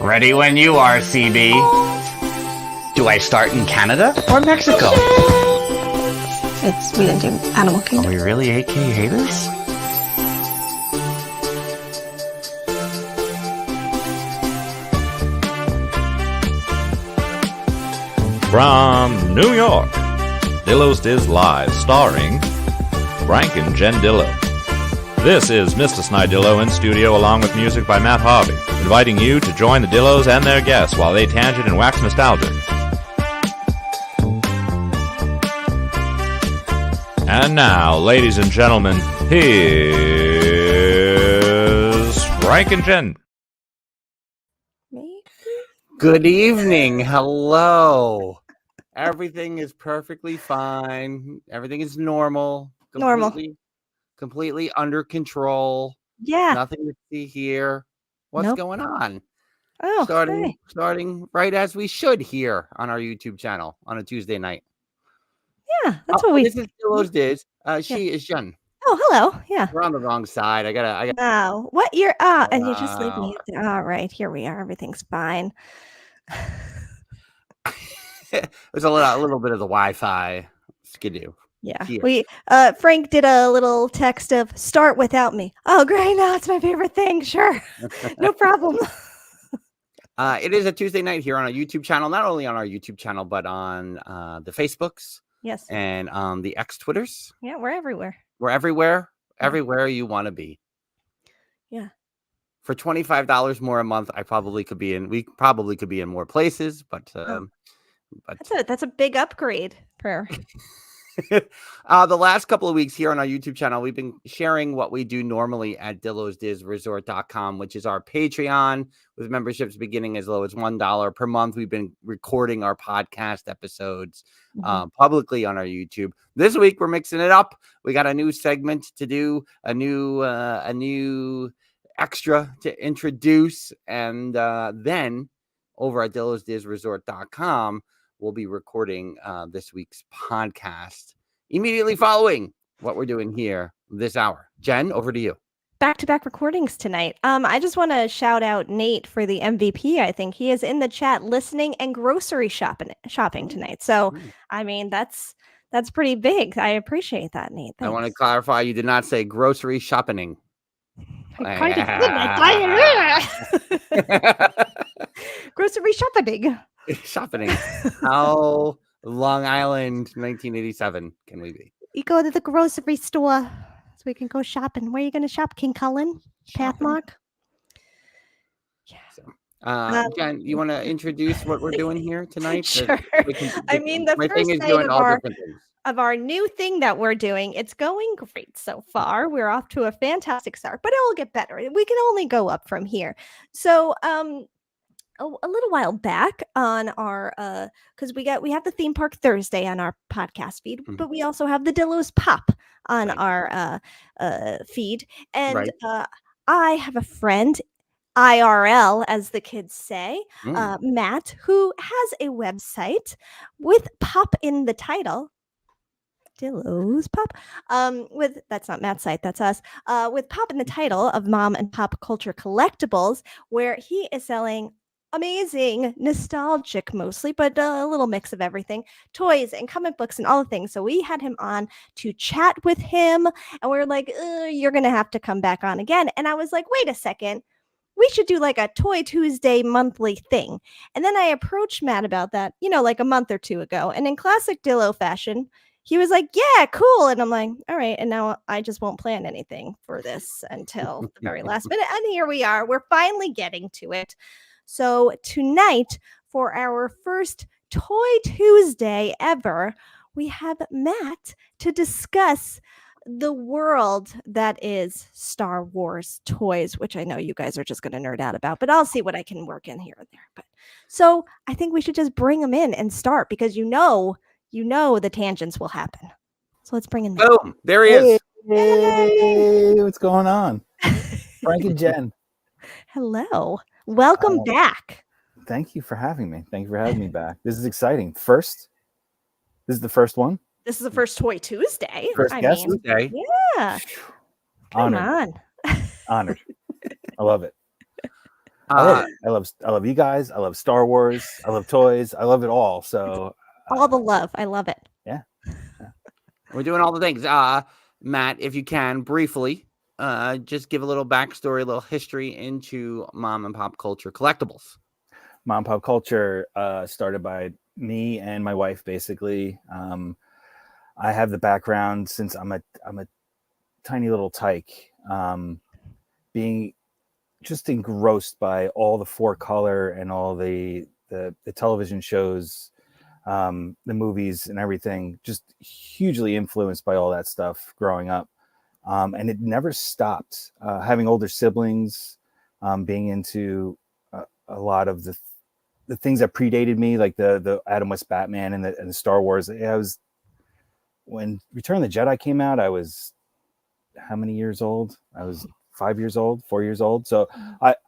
Ready when you are, CB. Do I start in Canada or Mexico? We didn't do Animal Are Kingdom. we really AKA this? From New York, Dillos Diz Live, starring Frank and Jen Dillo. This is Mr. Snidillo in studio along with music by Matt Harvey, inviting you to join the Dillos and their guests while they tangent and wax nostalgic. And now, ladies and gentlemen, here's Frank and Jen. Me? Good evening. Hello. Everything is perfectly fine. Everything is normal. Completely under control. Yeah. Nothing to see here. What's Nope. going on? Oh, Starting right as we should here on our YouTube channel on a Tuesday night. yeah. That's what we. This is Dillos Diz. She is Jen. Oh, hello. Yeah. We're on the wrong side. I got. No. What you're? And you just leave me. All right. Here we are. Everything's fine. There's a little bit of the Wi-Fi skidoo. Yeah. Here. We. Frank did a little text of "start without me." Oh, great! Now it's my favorite thing. Sure. No problem. It is a Tuesday night here on our YouTube channel, not only on our YouTube channel, but on the Facebooks Yes. and on the X Twitters. Yeah. We're everywhere. We're everywhere you want to be. Yeah. For $25 more a month, we probably could be in more places, but That's a big upgrade for. the last couple of weeks here on our YouTube channel, we've been sharing what we do normally at DillosDizResort.com, which is our Patreon, with memberships beginning as low as $1 per month. We've been recording our podcast episodes publicly on our YouTube. This week, we're mixing it up. We got a new segment to do, a new extra to introduce, and then over at DillosDizResort.com, we'll be recording this week's podcast immediately following what we're doing here this hour. Jen, over to you. Back-to-back recordings tonight. I just want to shout out Nate for the MVP. I think he is in the chat listening and grocery shopping tonight. So, I mean, that's pretty big. I appreciate that, Nate. I want to clarify, you did not say grocery shopping. Grocery shopping. Shopping. How Long Island 1987 can we be? You go to the grocery store so we can go shopping. Where are you going to shop? King Cullen? Pathmark? Yeah. So, Jen, you want to introduce what we're doing here tonight? Sure. I mean, the first night of our new thing that we're doing, it's going great so far. We're off to a fantastic start, but it will get better. We can only go up from here. So, a little while back on our because we have the theme park Thursday on our podcast feed, but we also have the Dillos Pop on our feed, and I have a friend, IRL as the kids say, Matt, who has a website with Pop in the title. Dillos Pop. That's not Matt's site, that's us. With Pop in the title of Mom and Pop Culture Collectibles, where he is selling amazing, nostalgic mostly, but a little mix of everything, toys and comic books and all the things. So we had him on to chat with him, and we were like, you're going to have to come back on again. And I was like, wait a second, we should do like a Toy Tuesday monthly thing. And then I approached Matt about that, like a month or two ago. And in classic Dillo fashion, he was like, yeah, cool. And I'm like, all right. And now I just won't plan anything for this until the very last minute. And here we are. We're finally getting to it. So tonight, for our first Toy Tuesday ever, we have Matt to discuss the world that is Star Wars toys, which I know you guys are just going to nerd out about, but I'll see what I can work in here and there. But so I think we should just bring him in and start, because you know the tangents will happen. So let's bring in Matt. Boom, there he is. Hey, what's going on? Frank and Jen. Hello. Welcome back. Thank you for having me. Thank you for having me back. This is exciting. This is the first one. This is the first Toy Tuesday. First guest Tuesday. Yeah. Come on. Honored. I love it. I love you guys. I love Star Wars. I love toys. I love it all. So all the love. I love it. Yeah. We're doing all the things. Matt, if you can, briefly, just give a little backstory, a little history into Mom and Pop Culture Collectibles. Mom and Pop Culture started by me and my wife, basically. I have the background since I'm a tiny little tyke, being just engrossed by all the 4-color and all the television shows, the movies and everything, just hugely influenced by all that stuff growing up. And it never stopped. Having older siblings, being into a lot of the things that predated me, like the Adam West Batman and the Star Wars. When Return of the Jedi came out, I was how many years old? I was 5 years old, 4 years old. So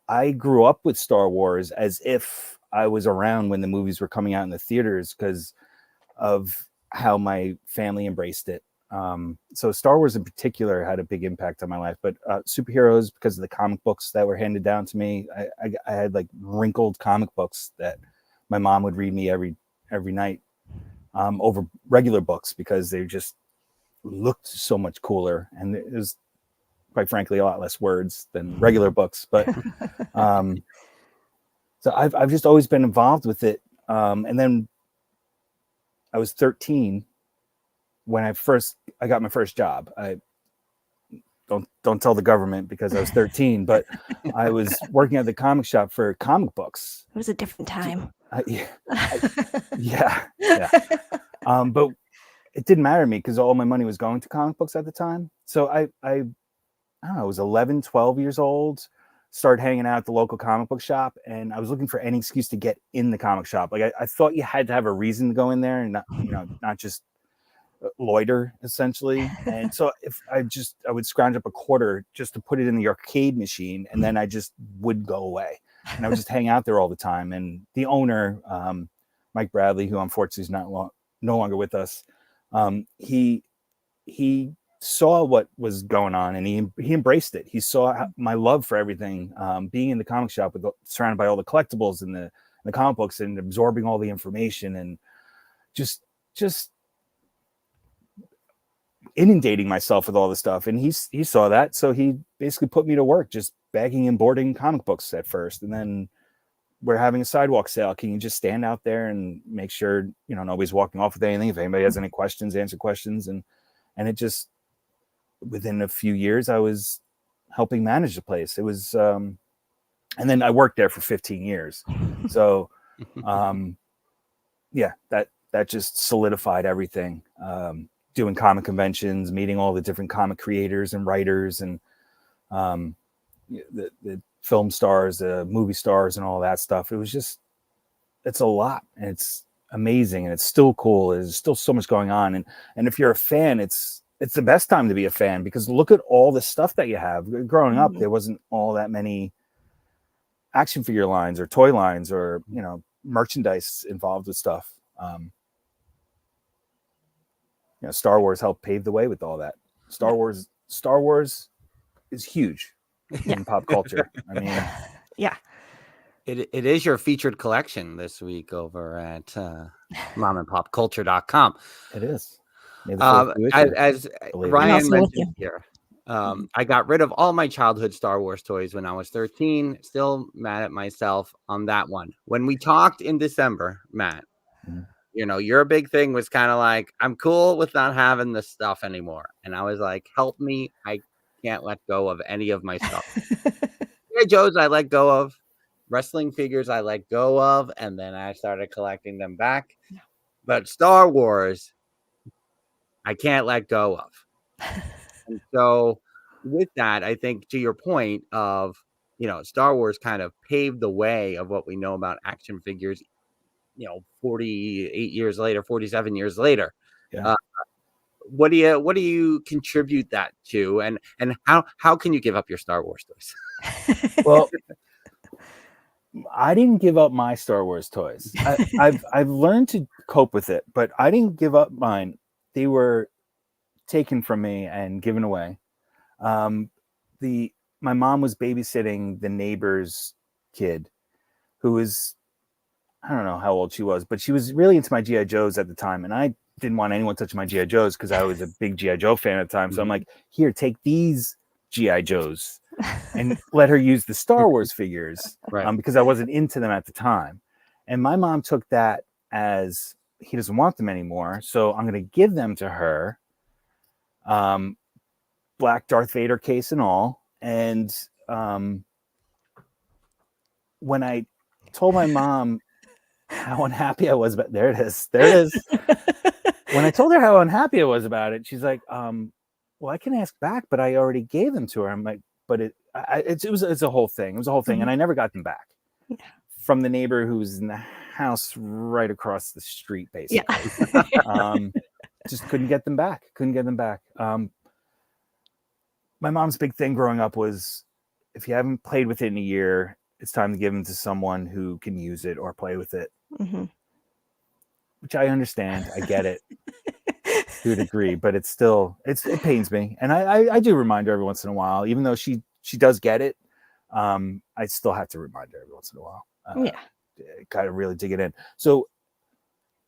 I grew up with Star Wars as if I was around when the movies were coming out in the theaters because of how my family embraced it. So Star Wars in particular had a big impact on my life, but superheroes, because of the comic books that were handed down to me, I had like wrinkled comic books that my mom would read me every night over regular books because they just looked so much cooler, and it was quite frankly a lot less words than regular books. But so I've just always been involved with it. And then I was 13 when I got my first job. I don't tell the government because I was 13, but I was working at the comic shop for comic books. It was a different time. Yeah. But it didn't matter to me because all my money was going to comic books at the time. So I don't know, I was 11, 12 years old, started hanging out at the local comic book shop, and I was looking for any excuse to get in the comic shop. Like I thought you had to have a reason to go in there and not just loiter, essentially. And so if I would scrounge up a quarter just to put it in the arcade machine, and then I just would go away, and I would just hang out there all the time. And the owner, Mike Bradley, who unfortunately is no longer with us, he saw what was going on, and he embraced it. He saw my love for everything, being in the comic shop surrounded by all the collectibles and the comic books, and absorbing all the information, and just inundating myself with all the stuff. And he saw that, so he basically put me to work just bagging and boarding comic books at first. And then we're having a sidewalk sale. Can you just stand out there and make sure nobody's walking off with anything? If anybody has any questions, answer questions. And it just, within a few years, I was helping manage the place. It was and then I worked there for 15 years. So that just solidified everything. Doing comic conventions, meeting all the different comic creators and writers, and the film stars, the movie stars, and all that stuff. It's a lot, and it's amazing, and it's still cool. There's still so much going on, and if you're a fan, it's the best time to be a fan, because look at all the stuff that you have. Growing up, there wasn't all that many action figure lines or toy lines or merchandise involved with stuff. Star Wars helped pave the way with all that. Star Wars is huge in pop culture. I mean, yeah. It is your featured collection this week over at momandpopculture.com. It is. As Ryan mentioned here, I got rid of all my childhood Star Wars toys when I was 13. Still mad at myself on that one. When we talked in December, Matt, your big thing was kind of like, I'm cool with not having this stuff anymore. And I was like, help me. I can't let go of any of my stuff. Hey, Joe's I let go of. Wrestling figures I let go of. And then I started collecting them back. But Star Wars, I can't let go of. And so with that, I think to your point of, Star Wars kind of paved the way of what we know about action figures, 48 years later, 47 years later. Yeah. What do you contribute that to? And how can you give up your Star Wars toys? Well, I didn't give up my Star Wars toys. I've learned to cope with it, but I didn't give up mine. They were taken from me and given away. My mom was babysitting the neighbor's kid who was, I don't know how old she was, but she was really into my G.I. Joes at the time. And I didn't want anyone touching my G.I. Joes because I was a big G.I. Joe fan at the time. So I'm like, here, take these G.I. Joes and let her use the Star Wars figures because I wasn't into them at the time. And my mom took that as he doesn't want them anymore. So I'm going to give them to her. Black Darth Vader case and all. And when I told my mom how unhappy I was about there it is. When I told her how unhappy I was about it, she's like, well, I can ask back, but I already gave them to her. I'm like, but it's a whole thing. It was a whole thing. And I never got them back from the neighbor who was in the house right across the street, basically. Just couldn't get them back. My mom's big thing growing up was if you haven't played with it in a year, it's time to give them to someone who can use it or play with it. Which I understand. I get it to a degree, but it's still, it pains me. And I do remind her every once in a while, even though she does get it. I still have to remind her every once in a while. Kind of really dig it in. So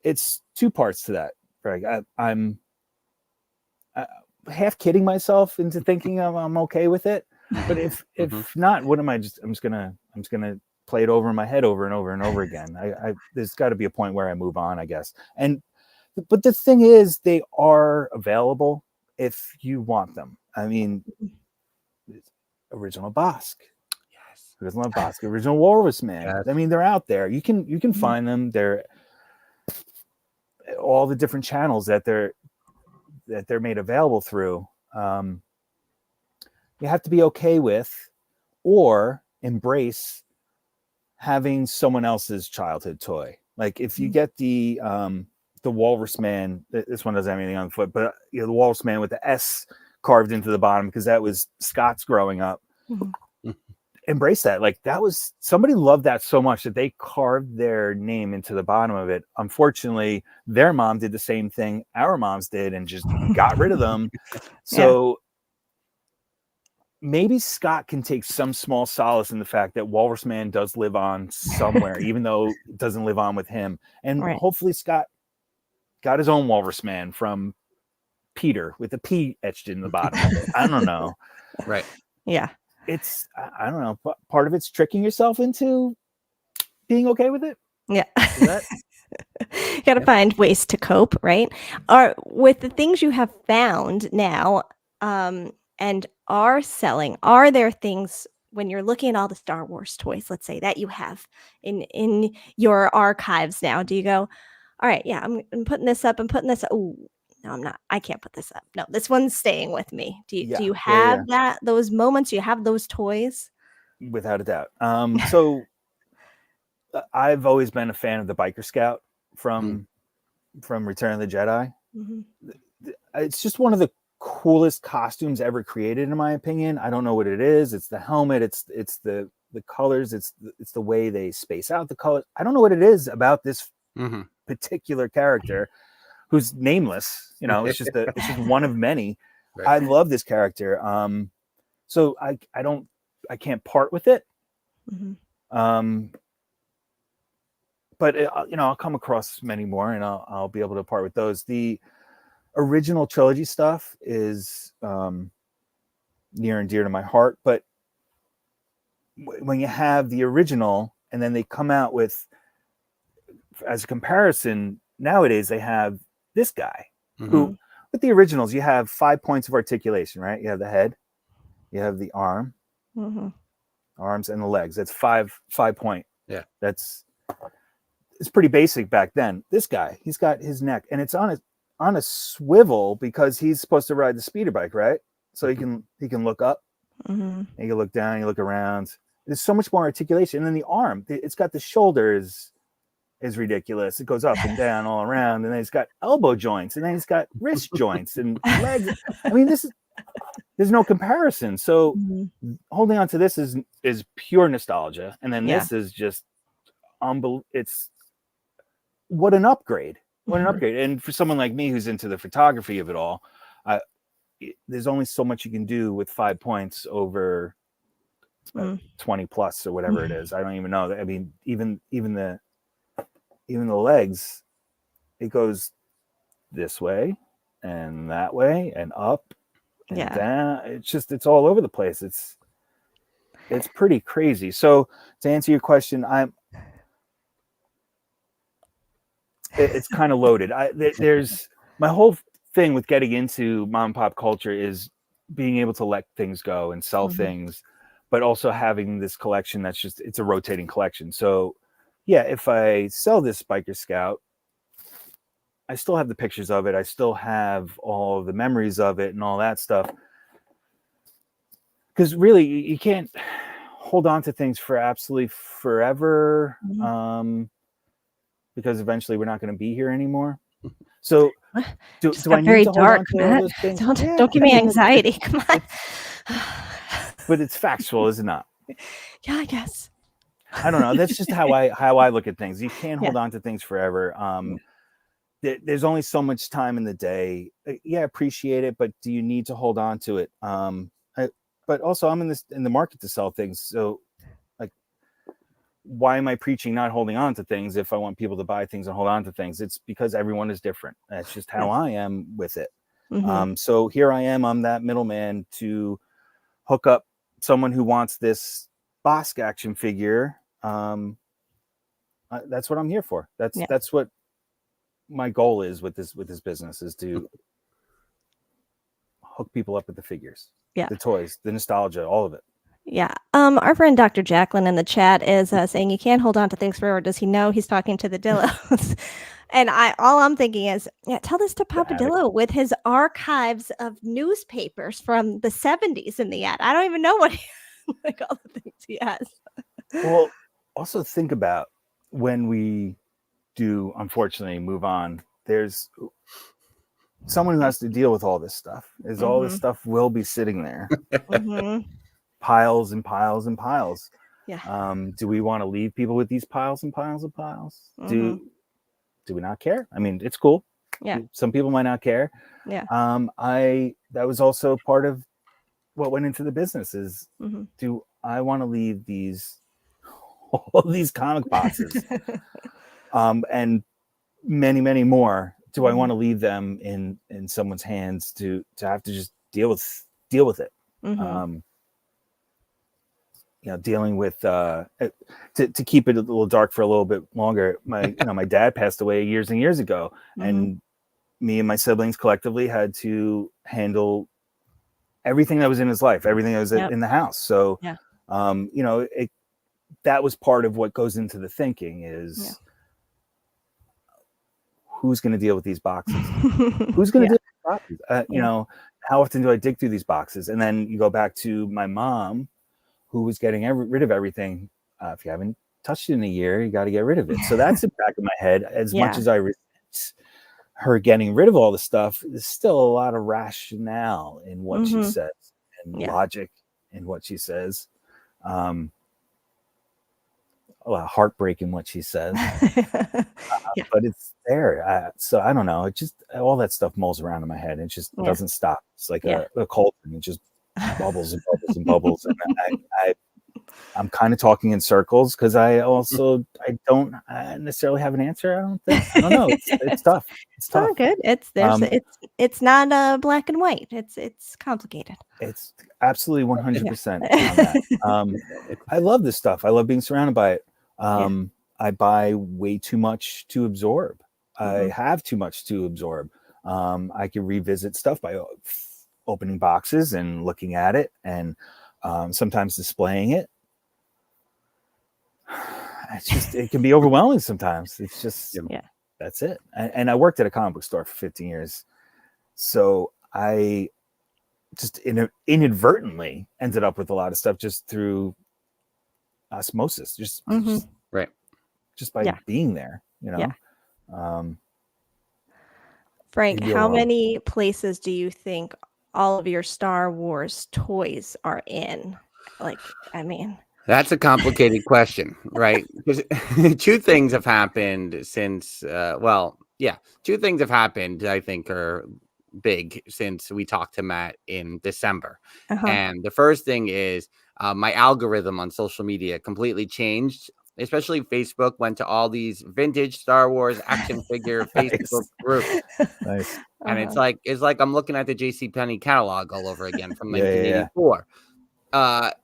it's two parts to that, Greg. I'm half kidding myself into thinking I'm okay with it, but if not, what am I? I'm just gonna play it over in my head over and over and over again. There's got to be a point where I move on, I guess. But the thing is, they are available if you want them. I mean, original Bosk. Original Bosk, original Walrus Man. Yes. I mean, they're out there. You can find them. They're all the different channels that they're made available through. You have to be okay with or embrace having someone else's childhood toy. Like if you get the Walrus Man, this one doesn't have anything on the foot, but the Walrus Man with the S carved into the bottom because that was Scott's growing up. Embrace that. Like that was, somebody loved that so much that they carved their name into the bottom of it. Unfortunately, their mom did the same thing our moms did and just got rid of them. So maybe Scott can take some small solace in the fact that Walrus Man does live on somewhere, even though it doesn't live on with him. And hopefully Scott got his own Walrus Man from Peter with a P etched in the bottom of it. I don't know. Right. Yeah. It's, I don't know, but part of it's tricking yourself into being okay with it. Yeah. You got to find ways to cope, right? With the things you have found now and are selling, are there things when you're looking at all the Star Wars toys, let's say, that you have in your archives now, do you go, all right, yeah, I'm putting this up, I'm putting this up. Ooh, no, I'm not. I can't put this up. No, this one's staying with me. Do you have those moments? Do you have those toys? Without a doubt. So I've always been a fan of the Biker Scout from Return of the Jedi. It's just one of the coolest costumes ever created, in my opinion. I don't know what it is. It's the helmet. It's the colors. It's the way they space out the colors. I don't know what it is about this particular character. Who's nameless, it's just one of many. Right. I love this character. So I can't part with it. But I'll come across many more and I'll be able to part with those. The original trilogy stuff is near and dear to my heart, but when you have the original and then they come out with, as a comparison, nowadays they have this guy who, with the originals, you have 5 points of articulation, right? You have the head, you have the arms and the legs. That's 5 point. Yeah. It's pretty basic back then. This guy, he's got his neck and it's on a swivel because he's supposed to ride the speeder bike, right? So he can look up, and he can look down, you look around. There's so much more articulation. And then the arm, it's got the shoulders is ridiculous. It goes up and down all around, and then it's got elbow joints, and then it's got wrist joints and legs. I mean, there's no comparison. So holding on to this is pure nostalgia, and then this is just it's what an upgrade. What an upgrade. And for someone like me who's into the photography of it all, there's only so much you can do with 5 points over 20 plus or whatever it is. I don't even know. I mean, even the legs, it goes this way and that way and up and down. It's all over the place. It's pretty crazy. So to answer your question, it's kind of loaded. There's my whole thing with getting into mom and pop culture is being able to let things go and sell things, but also having this collection it's a rotating collection. So yeah, if I sell this Biker Scout, I still have the pictures of it. I still have all the memories of it and all that stuff. Because really, you can't hold on to things for absolutely forever, because eventually we're not going to be here anymore. So do I need to hold on to all those things? Don't give me anxiety. Come on. But it's factual, is it not? Yeah, I guess. I don't know. That's just how I look at things. You can't hold on to things forever. There's only so much time in the day. Yeah, appreciate it, but do you need to hold on to it? But also, I'm in the market to sell things. So, like, why am I preaching not holding on to things if I want people to buy things and hold on to things? It's because everyone is different. That's just how I am with it. So here I am. I'm that middleman to hook up someone who wants this Bosk action figure. That's what I'm here for. That's what my goal is with this business, is to hook people up with the figures, the toys, the nostalgia, all of it. Yeah. Our friend Dr. Jacqueline in the chat is saying you can't hold on to things forever. Does he know? He's talking to the Dillos? And all I'm thinking is, tell this to Papa Dillo with his archives of newspapers from the 70s in the ad. I don't even know what like all the things he has. Well, also think about when we do, unfortunately, move on. There's someone who has to deal with all this stuff. All this stuff will be sitting there, piles and piles and piles. Yeah. Do we want to leave people with these piles and piles and piles? Do we not care? I mean, it's cool. Yeah. Some people might not care. Yeah. That was also part of what went into the business is, do I want to leave all these comic boxes and many, many more? Do I want to leave them in someone's hands to have to just deal with it? Dealing with to keep it a little dark for a little bit longer. My dad passed away years and years ago, and me and my siblings collectively had to handle everything that was in his life, everything that was in the house. So, that was part of what goes into the thinking is who's going to deal with these boxes? Who's going to deal with these boxes? How often do I dig through these boxes? And then you go back to my mom, who was getting rid of everything. If you haven't touched it in a year, you got to get rid of it. So that's in the back of my head. As much as I resent her getting rid of all the stuff, there's still a lot of rationale in what she says and logic in what she says. A lot of heartbreak in what she says. But it's there. So I don't know. It just, all that stuff mulls around in my head. It just doesn't stop. It's like a cold, and it just bubbles and bubbles and bubbles. And I'm kind of talking in circles because I don't necessarily have an answer. I don't know. It's tough. It's tough. Oh, good. It's not black and white. It's complicated. It's absolutely 100% on that. I love this stuff. I love being surrounded by it. I buy way too much to absorb. I have too much to absorb. I can revisit stuff by opening boxes and looking at it, and sometimes displaying it. It can be overwhelming sometimes. It's just, that's it. And I worked at a comic book store for 15 years. So I just inadvertently ended up with a lot of stuff just through osmosis, just by being there, Frank, how many places do you think all of your Star Wars toys are in? That's a complicated question, right? Because two things have happened since, two things have happened I think are big since we talked to Matt in December. And the first thing is my algorithm on social media completely changed. Especially Facebook went to all these vintage Star Wars action figure Facebook groups. Nice. And it's like I'm looking at the JCPenney catalog all over again from Yeah, 1984.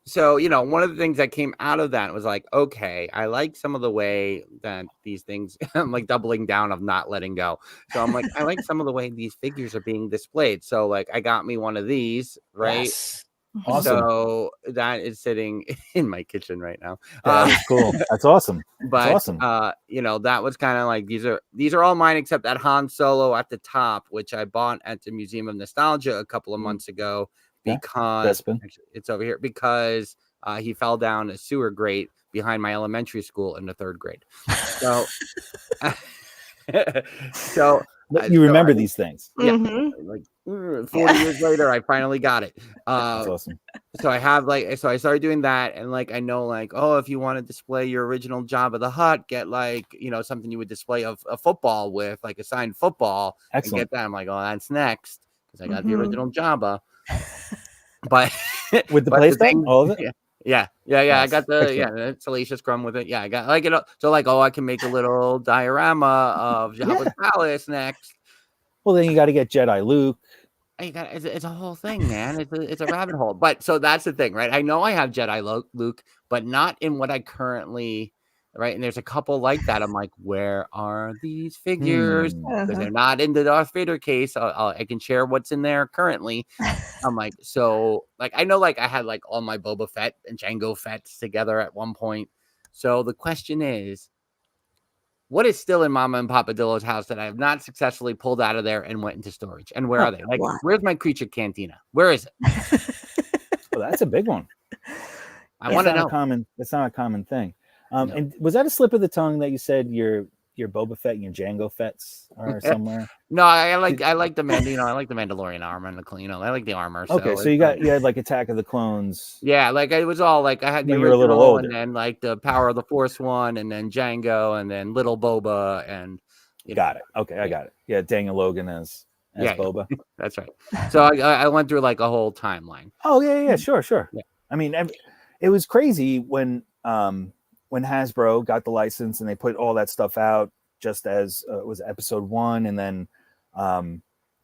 So one of the things that came out of that was like, okay, I like some of the way that these things, I'm like doubling down of not letting go. So I'm like, I like some of the way these figures are being displayed. So like I got me one of these, right? Yes. Awesome. So that is sitting in my kitchen right now. That's cool. That's awesome. But That's awesome. that was kind of like these are all mine except that Han Solo at the top, which I bought at the Museum of Nostalgia a couple of months ago because actually, it's over here because he fell down a sewer grate behind my elementary school in the 3rd grade. So you remember these things. Yeah. Like 40 years later, I finally got it. That's awesome. So I have so I started doing that, and like I know like, oh, if you want to display your original Jabba the Hutt, get like something you would display of a football with, like a signed football. Excellent. And get that. I'm like, oh, that's next because I got the original Jabba. But with the playstand, all of it. Yeah. Nice. I got the Salacious Crumb with it. Yeah, I got like it. So like, oh, I can make a little diorama of Jabba's palace next. Well, then you got to get Jedi Luke. It's a whole thing, man. It's a rabbit hole. But so that's the thing, right? I know I have Jedi Luke, but not in what I currently, right? And there's a couple like that. I'm like, where are these figures? Because they're not in the Darth Vader case. I can share what's in there currently. I'm like, so like I know like I had like all my Boba Fett and Jango Fetts together at one point. So the question is, what is still in Mama and Papa Dillo's house that I have not successfully pulled out of there and went into storage? And where are they? Like, where's my creature cantina? Where is it? Well, that's a big one. I want to know. It's not a common thing. And was that a slip of the tongue that you said your Boba Fett and your Jango Fetts are somewhere? No, I like the I like the Mandalorian armor and I like the armor. Okay, so you had like Attack of the Clones. Yeah, like it was all like I had the original, a little older, and then like the Power of the Force one, and then Jango, and then Little Boba, and got it. Okay, I got it. Yeah, Daniel Logan as Boba. That's right. So I went through like a whole timeline. Oh yeah, sure. Yeah. I mean, it was crazy when Hasbro got the license and they put all that stuff out just as it was episode 1, and then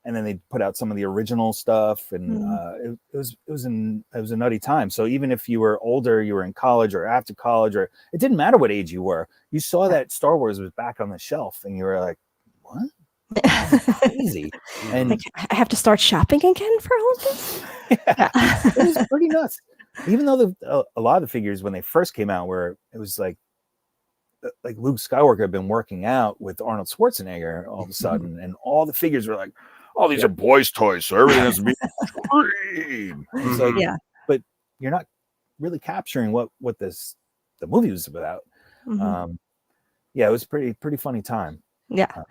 they put out some of the original stuff, and it was a nutty time. So even if you were older, you were in college or after college, or it didn't matter what age you were, you saw that Star Wars was back on the shelf, and you were like, "What? Crazy!" And like, I have to start shopping again for all of this. It was pretty nuts. Even though a lot of the figures when they first came out it was like Luke Skywalker had been working out with Arnold Schwarzenegger all of a sudden, and all the figures were like, "Oh, these are boys' toys, so everything has to be extreme." So, but you're not really capturing what the movie was about. It was pretty funny time. Yeah.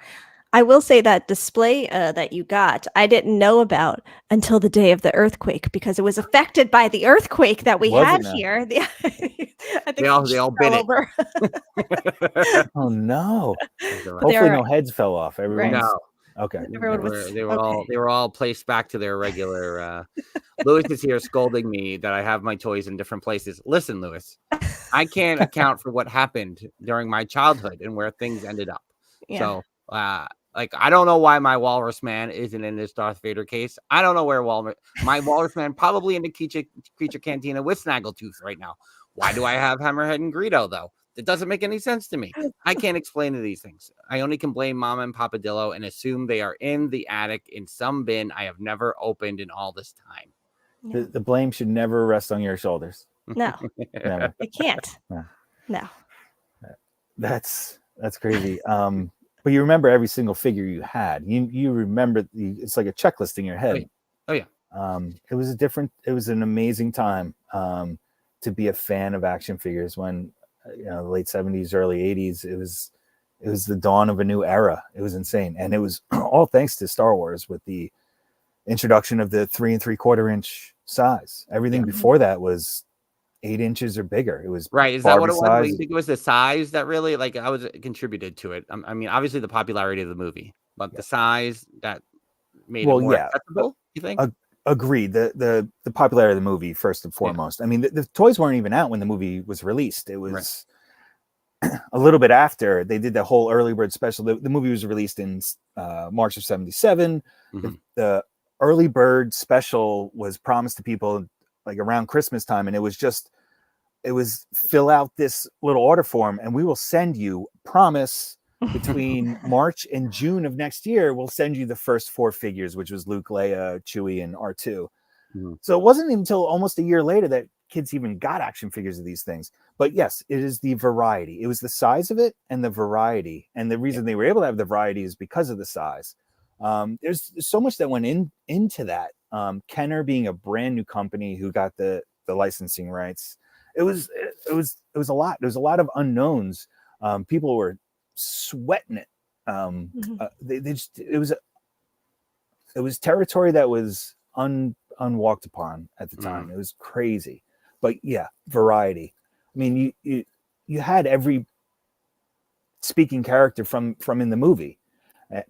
I will say that display that you got, I didn't know about until the day of the earthquake, because it was affected by the earthquake that we had here. I think they all bit it. Oh no! Hopefully, no heads fell off. Everyone. No. Okay. They were all placed back to their regular. Lewis is here scolding me that I have my toys in different places. Listen, Lewis, I can't account for what happened during my childhood and where things ended up. Yeah. So. Like I don't know why my Walrus Man isn't in this Darth Vader case. I don't know where my Walrus Man probably in the creature cantina with Snaggletooth right now. Why do I have Hammerhead and Greedo though? It doesn't make any sense to me. I can't explain these things. I only can blame Mama and Papa Dillo and assume they are in the attic in some bin I have never opened in all this time. The blame should never rest on your shoulders. No, it can't. No. That's crazy. But you remember every single figure you had. You remember it's like a checklist in your head. Oh yeah. It was an amazing time to be a fan of action figures when the late 70s, early 80s. It was the dawn of a new era. It was insane. And it was all thanks to Star Wars with the introduction of the 3 3/4 inch size. Everything before that was 8 inches or bigger. It was right. Is that what it was? Do you think it was the size that really contributed to it? I mean, obviously the popularity of the movie, but the size that made it more acceptable. You think Agreed. The popularity of the movie first and foremost. I mean, the toys weren't even out when the movie was released. It was a little bit after they did the whole early bird special. The movie was released in March of '77. The early bird special was promised to people like around Christmas time, and it was fill out this little order form, and we will send you, promise, between March and June of next year, we'll send you the first 4 figures, which was Luke, Leia, Chewie, and R2. So it wasn't until almost a year later that kids even got action figures of these things. But yes, it is the variety. It was the size of it and the variety. And the reason they were able to have the variety is because of the size. There's so much that went into that. Kenner being a brand new company who got the licensing rights. It was a lot. There was a lot of unknowns. People were sweating it. It was territory that was unwalked upon at the time. It was crazy. But yeah, variety. I mean, you had every speaking character from in the movie.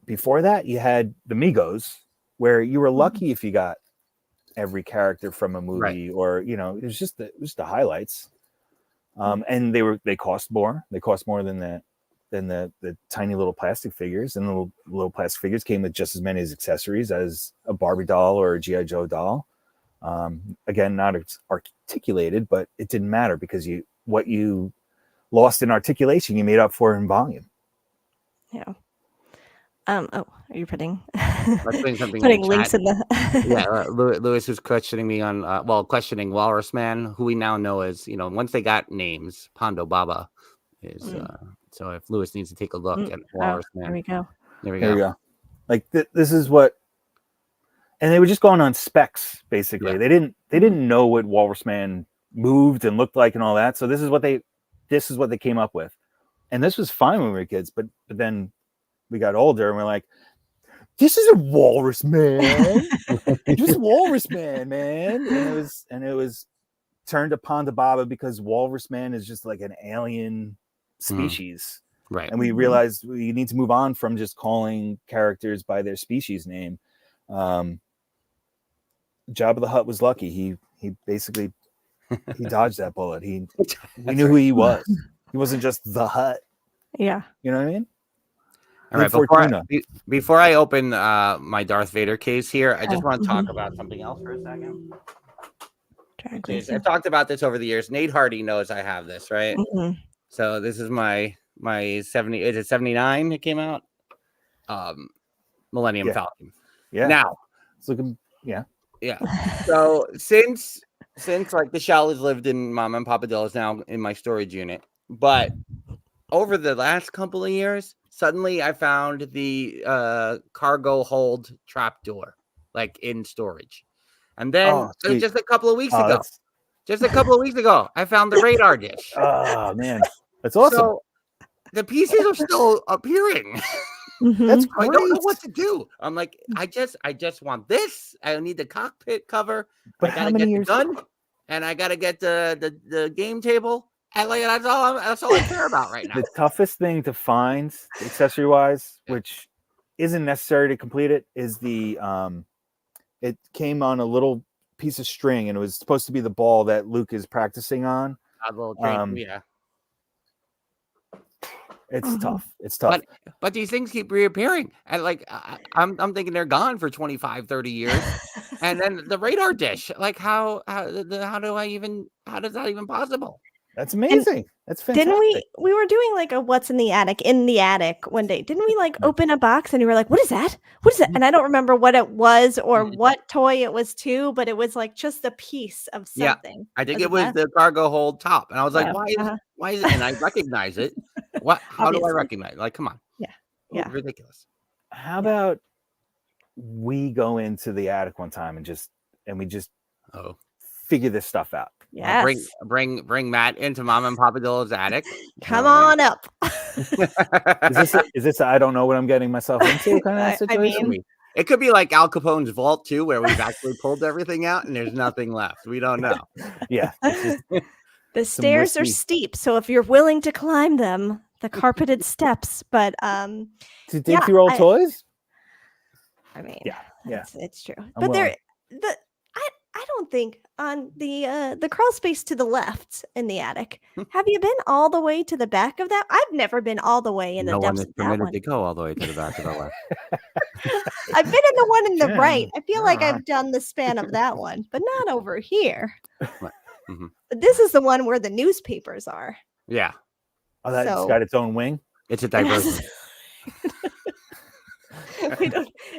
Before that, you had the Migos, where you were lucky if you got every character from a movie, or it was just the highlights. And they cost more. They cost more than the tiny little plastic figures, and the little plastic figures came with just as many accessories as a Barbie doll or a G.I. Joe doll. Again, not articulated, but it didn't matter because what you lost in articulation, you made up for in volume. Yeah. Are you putting something putting links in the Lewis was questioning me on questioning Walrus Man, who we now know as once they got names, Pondo Baba is so if Lewis needs to take a look at Walrus Man. There we go. Like this is what, and they were just going on specs basically. They didn't know what Walrus Man moved and looked like and all that. So this is what they came up with, and this was fine when we were kids. But then we got older and we're like, this is a Walrus Man. Just Walrus Man, man. And it was turned to Ponda Baba because Walrus Man is just like an alien species. Right. And we realized we need to move on from just calling characters by their species name. Jabba the Hutt was lucky. He basically dodged that bullet. We knew who he was. He wasn't just the Hutt. Yeah. You know what I mean? All right, before I open my Darth Vader case here, I just want to talk about something else for a second. I've talked about this over the years. Nate Hardy knows I have this, right? So this is my 70. Is it 79? It came out. Millennium Falcon. Yeah. Now it's looking. Yeah. Yeah. So since like the shell has lived in Mom and Papa Dillo's now in my storage unit, but over the last couple of years, suddenly I found the cargo hold trap door like in storage. And then just a couple of weeks ago, I found the radar dish. Oh man, that's awesome. So the pieces are still appearing. That's great. I don't know what to do. I'm like, I just want this. I need the cockpit cover. But I gotta get the gun, and I gotta get the game table. And like that's all I care about right now. The toughest thing to find, accessory wise, which isn't necessary to complete it, is the it came on a little piece of string, and it was supposed to be the ball that Luke is practicing on. A little drink, yeah. It's tough. It's tough. But these things keep reappearing. And like I'm thinking they're gone for 25, 30 years. And then the radar dish. Like how does that even possible? That's amazing. That's fantastic. Didn't we were doing like a what's in the attic one day. Didn't we like open a box and you were like, what is that? What is that? And I don't remember what it was or what toy it was to, but it was like just a piece of something. Yeah, I think it was the cargo hold top. And I was like, why is it? And I recognize it. How do I recognize it? Like, come on. Yeah. Yeah. Ridiculous. How about we go into the attic one time and we just figure this stuff out? Yes. Bring Matt into Mom and Papa Dillo's attic. Come on up. Is this I don't know what I'm getting myself into kind of situation? I mean, it could be like Al Capone's vault too, where we've actually pulled everything out and there's nothing left. We don't know. Yeah. The stairs are steep, so if you're willing to climb them, the carpeted steps. But to dig through old toys. I mean, yeah, it's true. But I don't think on the crawl space to the left in the attic. Have you been all the way to the back of that? I've never been all the way in the No one depths is of that permitted one. to go all the way to the back of the left. I've been in the one in the Yeah. right. I feel like I've done the span of that one, but not over here. Mhm. But this is the one where the newspapers are. Yeah, Oh, that's So- got its own wing. it's a It has- diversion.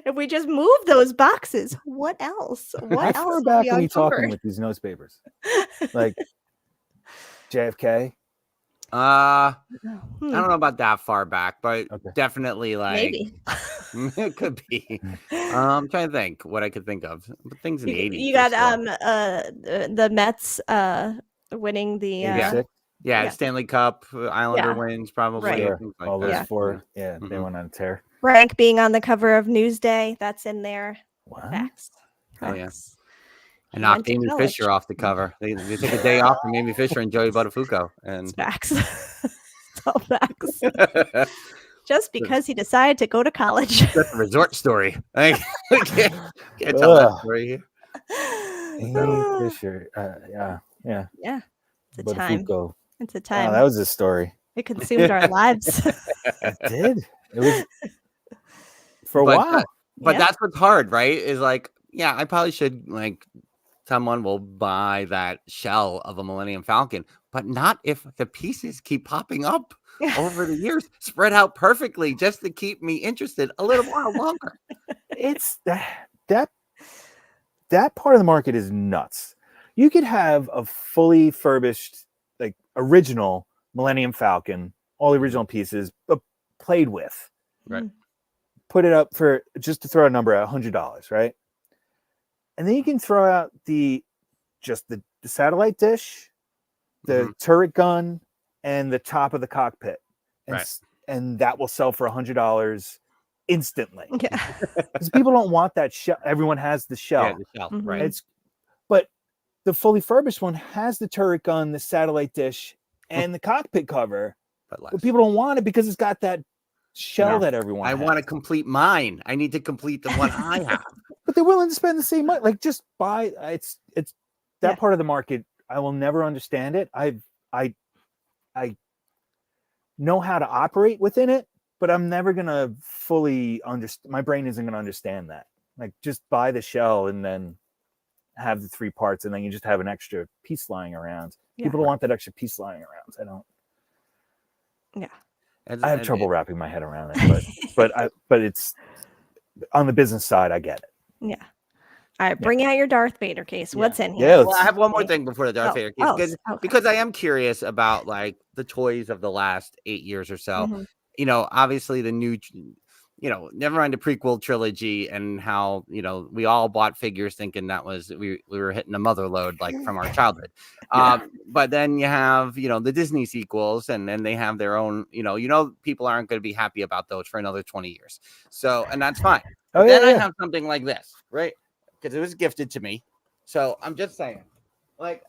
if we just move those boxes, what else? What How else far will back be are we talking uncovered? with these newspapers? Like JFK? I Hmm, don't know about that far back, but Okay. definitely like maybe. it could be. I'm trying to think what I could think of. But things in the 80s. You for got sure. the Mets winning the 86? Yeah, yeah. Stanley Cup, Islander Yeah. wins probably. Right. Sure. Things like All those that. four. Yeah, they Mhm. went on a tear. Frank being on the cover of Newsday. That's in there. Wow. Facts. Oh, yeah. Facts. And He went knocked to Amy college. Fisher off the cover. They took a day off from Amy Fisher and Joey Buttafuoco. And It's facts. It's all facts. Just because he decided to go to college. that's a resort story. I can't tell that Ugh. story here. Amy Fisher. Yeah. Yeah, it's a time. Buttafuoco. It's a Oh, time. that was a story. It consumed our lives. It did. It was for a But, while. But Yeah. that's what's hard, right? Is like, yeah, I probably should like someone will buy that shell of a Millennium Falcon, but not if the pieces keep popping up over the years, spread out perfectly just to keep me interested a little while longer. It's that part of the market is nuts. You could have a fully furbished, like original Millennium Falcon, all the original pieces, but played with. Right. Put it up for, just to throw a number at $100, right? And then you can throw out the satellite dish, the turret gun, and the top of the cockpit, and Right. and that will sell for $100 instantly. Yeah. Because people don't want that shell. Everyone has the shell. Yeah, the shell, Mhm. right? But the fully furbished one has the turret gun, the satellite dish, and the cockpit cover. But less. But people don't want it because it's got that shell No, that everyone I has. want to complete mine. I need to complete the one I have. But they're willing to spend the same money. Like, just buy. It's that Yeah. part of the market. I will never understand it. I know how to operate within it, but I'm never gonna fully understand. My brain isn't gonna understand that. Like, just buy the shell and then have the three parts, and then you just have an extra piece lying around. Yeah. People don't want that extra piece lying around. I don't. And- I have and trouble wrapping my head around it, but it's on the business side. I get it. Yeah. All right, bring out your Darth Vader case. Yeah. What's in here? Yeah, Well, I have one more thing before the Darth Oh, Vader case, oh, because, okay. I am curious about like the toys of the last 8 years or so. Mhm. You know, obviously the new, never mind the prequel trilogy and how, we all bought figures thinking that was we were hitting a mother load like from our childhood. But then you have, the Disney sequels, and then they have their own, people aren't going to be happy about those for another 20 years. So, and that's fine. Oh, Then yeah, I yeah. have something like this, right? Because it was gifted to me. So I'm just saying, like,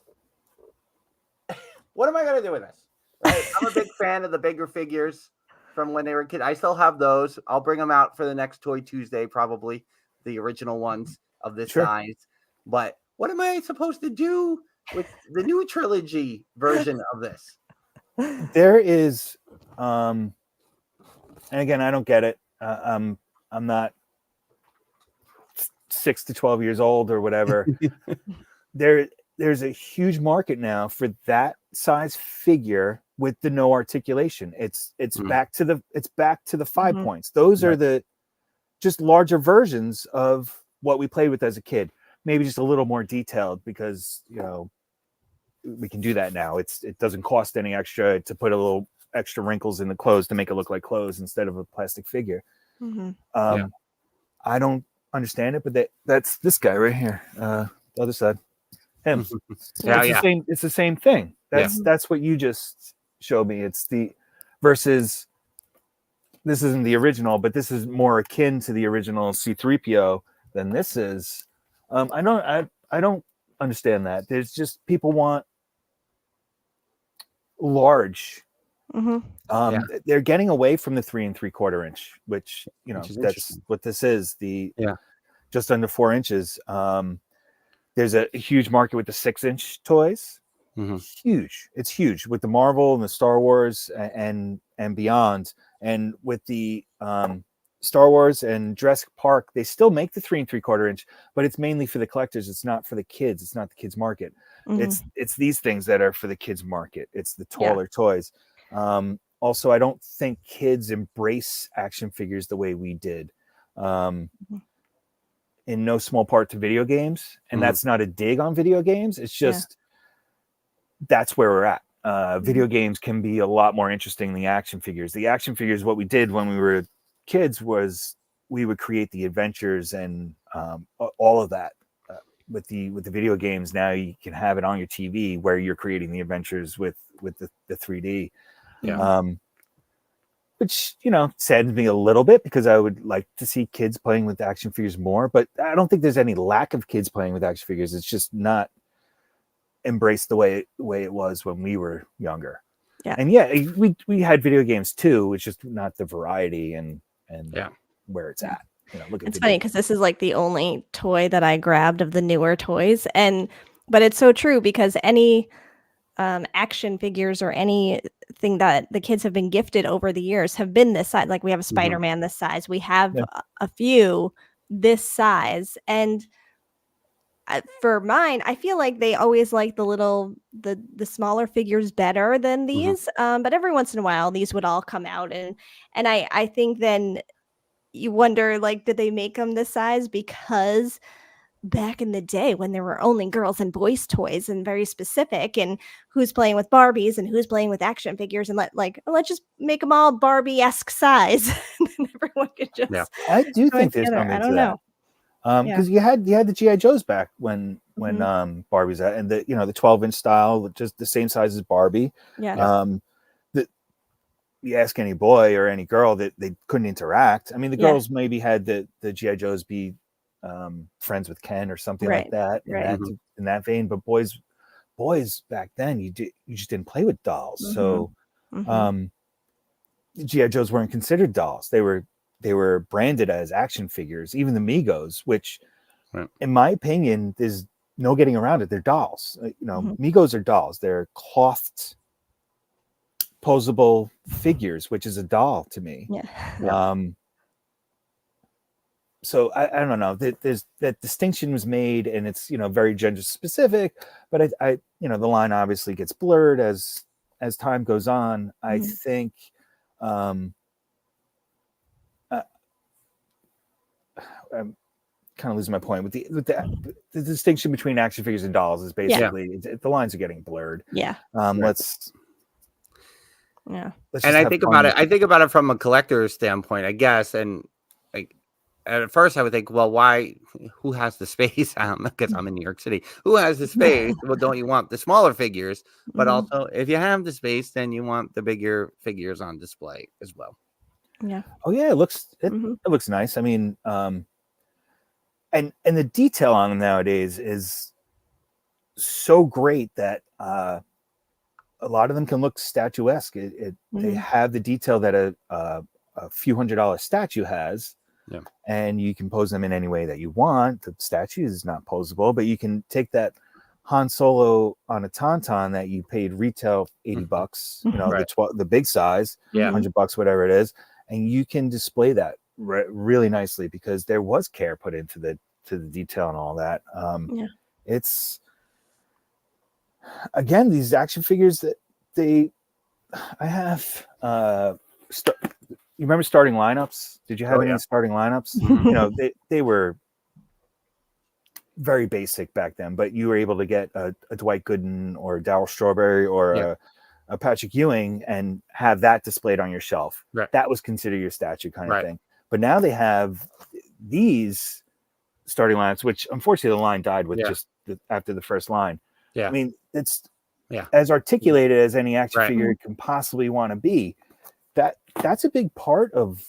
what am I gonna do with this? Right? I'm a big fan of the bigger figures from when they were kids. I still have those. I'll bring them out for the next Toy Tuesday, probably the original ones of this Sure. size. But what am I supposed to do with the new trilogy version of this? There is, and again, I don't get it. I'm not 6 to 12 years old or whatever. There's a huge market now for that size figure with the no articulation. It's back to the 5 Mhm. points. Those are Right. the just larger versions of what we played with as a kid. Maybe just a little more detailed because we can do that now. It doesn't cost any extra to put a little extra wrinkles in the clothes to make it look like clothes instead of a plastic figure. Mhm. Yeah. I don't understand it, but that's this guy right here. The other side. Him. Yeah, It's the same, it's the same thing. That's what you just showed me. It's the versus this isn't the original, but this is more akin to the original C-3PO than this is. I don't understand that. There's just people want large. Mhm. They're getting away from the 3 3/4 inch, which Which is that's interesting. what this is. Just under 4 inches. there's a huge market with the 6-inch toys. Mm-hmm. Huge. It's huge with the Marvel and the Star Wars and beyond. And with the Star Wars and Jurassic Park, they still make the 3 3/4 inch, but it's mainly for the collectors. It's not for the kids. It's not the kids market. It's these things that are for the kids market. It's the taller toys. Also, I don't think kids embrace action figures the way we did. In no small part to video games. And that's not a dig on video games. It's just that's where we're at. Video games can be a lot more interesting than the action figures. The action figures, what we did when we were kids was we would create the adventures and all of that. With the video games, now you can have it on your TV where you're creating the adventures with the 3D. Which, saddens me a little bit because I would like to see kids playing with action figures more, but I don't think there's any lack of kids playing with action figures. It's just not embraced the way it was when we were younger. Yeah. And we had video games too. It's just not the variety and where it's at. It's funny because this is like the only toy that I grabbed of the newer toys. But it's so true because any action figures or anything that the kids have been gifted over the years have been this size. Like we have a Spider-Man this size. We have a few this size. And for mine, I feel like they always like the smaller figures better than these. But every once in a while, these would all come out. And I think then you wonder, like, did they make them this size because back in the day when there were only girls and boys toys and very specific and who's playing with Barbies and who's playing with action figures and let's just make them all Barbie-esque size and then everyone could just I do think there's something I don't know because you had the GI Joes back when Barbie's at, and the 12-inch style, just the same size as Barbie. You ask any boy or any girl that they couldn't interact. I mean, the girls maybe had the GI Joes be friends with Ken or something like that in that vein, but boys back then you just didn't play with dolls. So GI Joes weren't considered dolls. They were branded as action figures. Even the Migos, which in my opinion there's no getting around it, they're dolls. Migos are dolls. They're clothed posable figures, which is a doll to me. So I don't know. There's that distinction was made, and it's very gender specific. But I the line obviously gets blurred as time goes on. I think I'm kind of losing my point with the distinction between action figures and dolls is basically the lines are getting blurred. And I think about it from a collector's standpoint, I guess, and at first I would think, well, why? Who has the space? Because I'm in New York City. Who has the space? Well, don't you want the smaller figures? But also, if you have the space, then you want the bigger figures on display as well. Yeah. Oh yeah, it looks nice. I mean, and the detail on them nowadays is so great that a lot of them can look statuesque. They have the detail that a few $100 statue has. Yeah. And you can pose them in any way that you want. The statue is not posable, but you can take that Han Solo on a tauntaun that you paid retail $80, the big size, $100, whatever it is, and you can display that really nicely because there was care put into the detail and all that. It's again these action figures that I have. You remember starting lineups? Did you have any starting lineups? They were very basic back then, but you were able to get a Dwight Gooden or a Darryl Strawberry or a Patrick Ewing and have that displayed on your shelf. Right. That was considered your statue kind of thing. But now they have these starting lineups, which unfortunately the line died with just after the first line. Yeah. I mean, it's as articulated as any action figure can possibly want to be. That's a big part of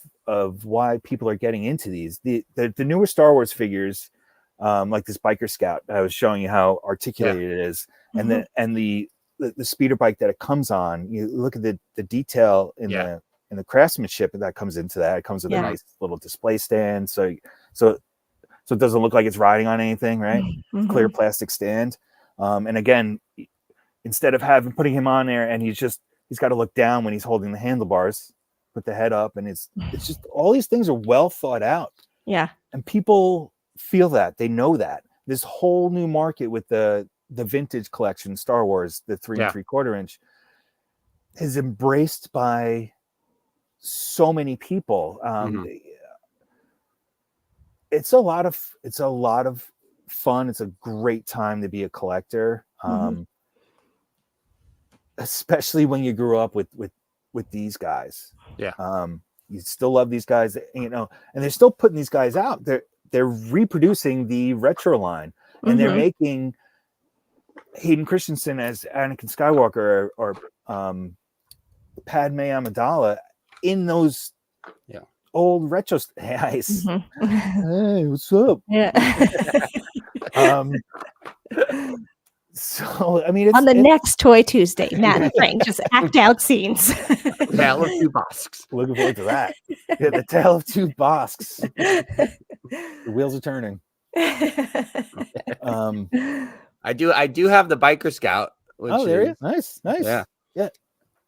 why people are getting into these. The newer Star Wars figures, like this Biker Scout, I was showing you how articulated it is, and the speeder bike that it comes on. You look at the detail in the craftsmanship that comes into that. It comes with a nice little display stand. So so it doesn't look like it's riding on anything, right? Clear plastic stand. And again, instead of putting him on there and he's got to look down when he's holding the handlebars, put the head up, and it's just all these things are well thought out. Yeah. And people feel that, they know that. This whole new market with the vintage collection, Star Wars, the 3 3/4 inch, is embraced by so many people. It's a lot of fun. It's a great time to be a collector, especially when you grew up with these guys. You still love these guys, and they're still putting these guys out. They're reproducing the retro line, and they're making Hayden Christensen as Anakin Skywalker or Padme Amidala in those old retro guys. Hey, what's up? So I mean, it's, on the next Toy Tuesday, Matt and Frank just act out scenes. Tale of Two Bosks. Looking forward to that. The Tale of Two Bosks. The wheels are turning. I do have the Biker Scout. Which there is nice. Yeah.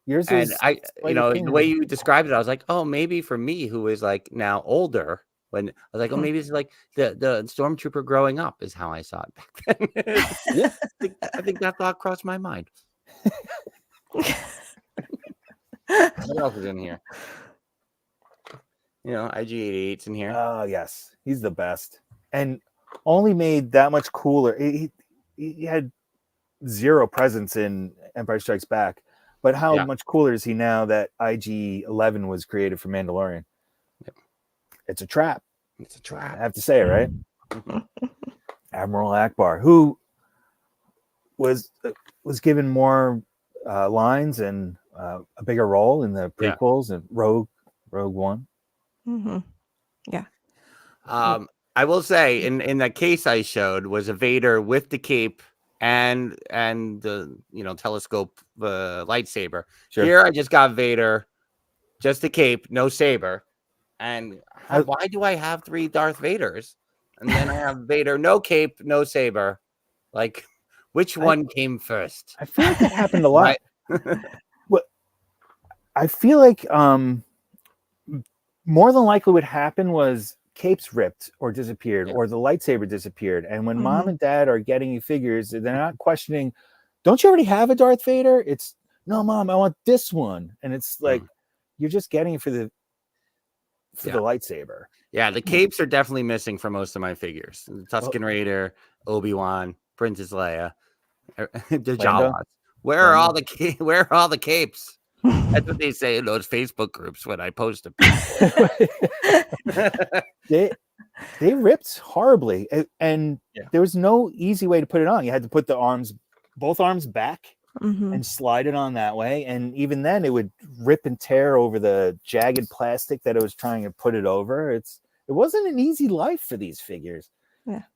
Yours and is, the way you described it, I was like, oh, maybe for me, who is like now older, when I was like, oh, maybe it's like the stormtrooper growing up is how I saw it back then. I think that thought crossed my mind. What else is in here? IG-88's in here. Oh yes, he's the best, and only made that much cooler. He had zero presence in Empire Strikes Back. But how much cooler is he now that IG-11 was created for Mandalorian? Yep. It's a trap. It's a trap. I have to say it, right? Admiral Akbar, who was given more lines and a bigger role in the prequels and Rogue One. Yeah. I will say in that case I showed was a Vader with the cape and the telescope lightsaber. Sure. Here I just got Vader, just the cape, no saber. And why do I have 3 Darth Vaders? And then I have Vader, no cape, no saber. Like, which one came first? I feel like that happened a lot. Well, I feel like more than likely what happened was capes ripped or disappeared, or the lightsaber disappeared. And when mom and dad are getting you figures, they're not questioning, don't you already have a Darth Vader? It's, no, mom, I want this one. And it's like, you're just getting it for the lightsaber. Yeah, the capes are definitely missing from most of my figures. The Tusken Raider, Obi-Wan, Princess Leia, the Jawas. Where are all the capes? That's what they say in those Facebook groups when I post them. They ripped horribly, and there was no easy way to put it on. You had to put both arms back and slide it on that way, and even then it would rip and tear over the jagged plastic that it was trying to put it over. It wasn't an easy life for these figures.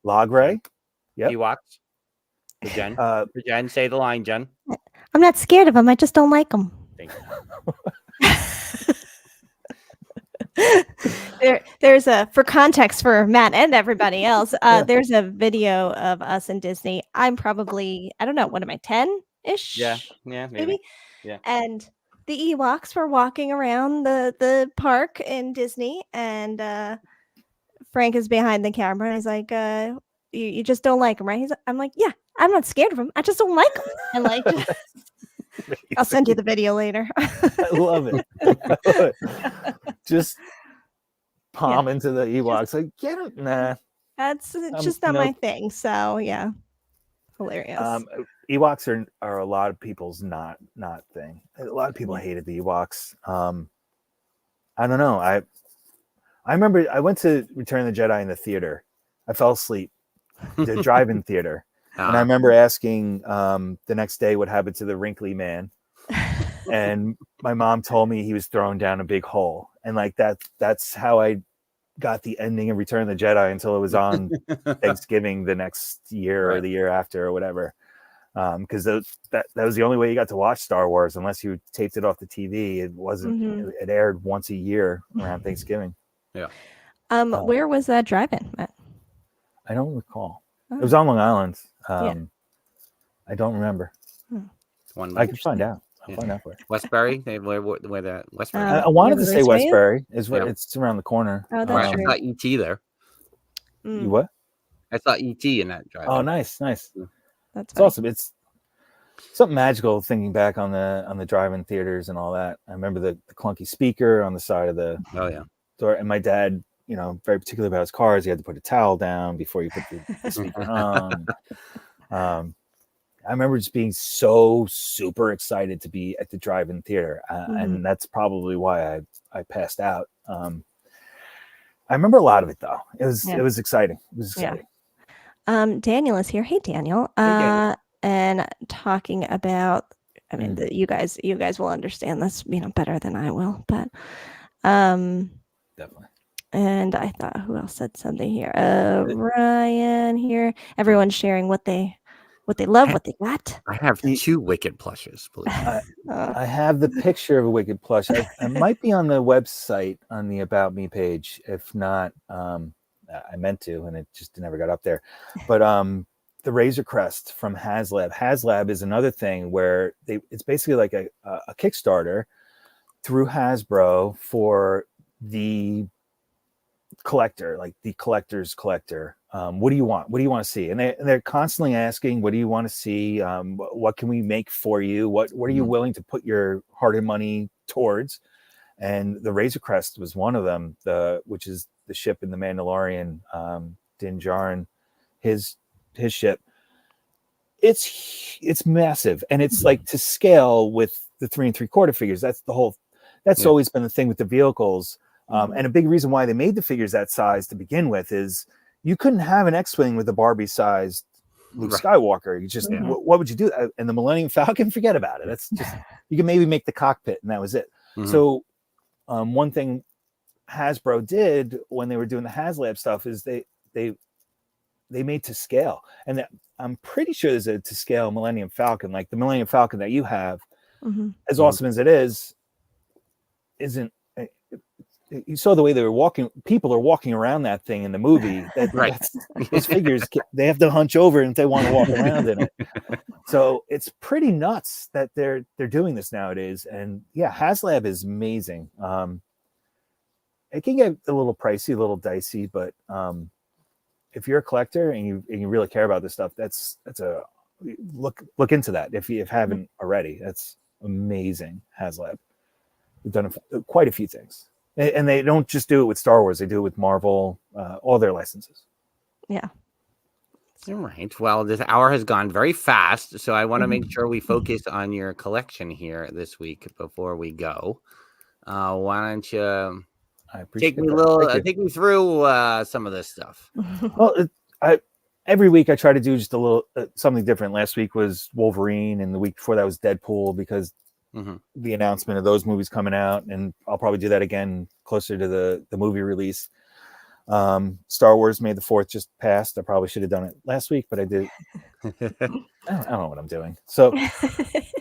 Logray, Ewoks. Jen, say the line, Jen. I'm not scared of them. I just don't like them. There's for context for Matt and everybody else, there's a video of us in Disney. I'm probably, I don't know, what am I, 10-ish? Yeah, maybe. Yeah. And the Ewoks were walking around the park in Disney, and Frank is behind the camera, and he's like, you just don't like them, right? I'm like, yeah, I'm not scared of them. I just don't like them. And like, I'll send you the video later. I love it. Just palm into the Ewoks. Like, get it? Nah. That's just not my thing. So yeah, hilarious. Ewoks are a lot of people's not thing. A lot of people hated the Ewoks. I don't know. I remember I went to Return of the Jedi in the theater. I fell asleep. The drive-in theater. And I remember asking the next day what happened to the wrinkly man. And my mom told me he was thrown down a big hole. And like that's how I got the ending of Return of the Jedi until it was on Thanksgiving the next year or the year after or whatever. Because that was the only way you got to watch Star Wars, unless you taped it off the TV. It wasn't. It aired once a year around Thanksgiving. Yeah. Where was that drive-in, Matt? I don't recall. Oh. It was on Long Island. Yeah. I don't remember. One I can find out. I'll find out where. Westbury, where the Westbury. I wanted to say Westbury? Westbury. Is where it's around the corner. Oh, that's I true. saw ET there. You what? I saw ET in that drive. Oh, nice. That's It's awesome. It's something magical thinking back on the drive-in theaters and all that. I remember the clunky speaker on the side of the door, and my dad, very particular about his cars. He had to put a towel down before you put the speaker on. I remember just being so super excited to be at the drive-in theater, and that's probably why I passed out. I remember a lot of it though. It was exciting. It was exciting. Yeah. Daniel is here. Hey, Daniel. And talking about, I mean, you guys will understand this, better than I will, but definitely. And I thought, who else said something here? Ryan here. Everyone's sharing what they love, what they got. I have 2 Wicked plushes, please. I have the picture of a Wicked plush. I might be on the website on the About Me page. If not, I meant to, and it just never got up there. But the Razor Crest from HasLab. HasLab is another thing where it's basically like a Kickstarter through Hasbro for the collector, like the collector's collector. What do you want? What do you want to see? And they're constantly asking, what do you want to see? What can we make for you? What are you willing to put your hard-earned money towards? And the Razor Crest was one of them, which is the ship in the Mandalorian, Din Djarin, his ship. It's massive, and it's like to scale with the 3 3/4 figures. That's always been the thing with the vehicles. And a big reason why they made the figures that size to begin with is you couldn't have an X-Wing with a Barbie-sized Luke Skywalker. You just, what would you do? And the Millennium Falcon, forget about it. That's just, you can maybe make the cockpit and that was it. So one thing Hasbro did when they were doing the HasLab stuff is they made to scale. And I'm pretty sure there's a to scale Millennium Falcon, like the Millennium Falcon that you have, as awesome as it isn't. You saw the way they were walking. People are walking around that thing in the movie. Those figures, they have to hunch over if they want to walk around in it. So it's pretty nuts that they're doing this nowadays. And yeah, HasLab is amazing. It can get a little pricey, a little dicey, but if you're a collector and you really care about this stuff, that's a look into that if you haven't already. That's amazing. HasLab. We've done quite a few things. And they don't just do it with Star Wars; they do it with Marvel, all their licenses. Yeah. All right. Well, this hour has gone very fast, so I want to make sure we focus on your collection here this week before we go. Why don't you take me through some of this stuff? Well, every week I try to do just a little something different. Last week was Wolverine, and the week before that was Deadpool because. The announcement of those movies coming out, and I'll probably do that again closer to the movie release. Star Wars May the 4th just passed. I probably should have done it last week, but I did. I don't know what I'm doing. So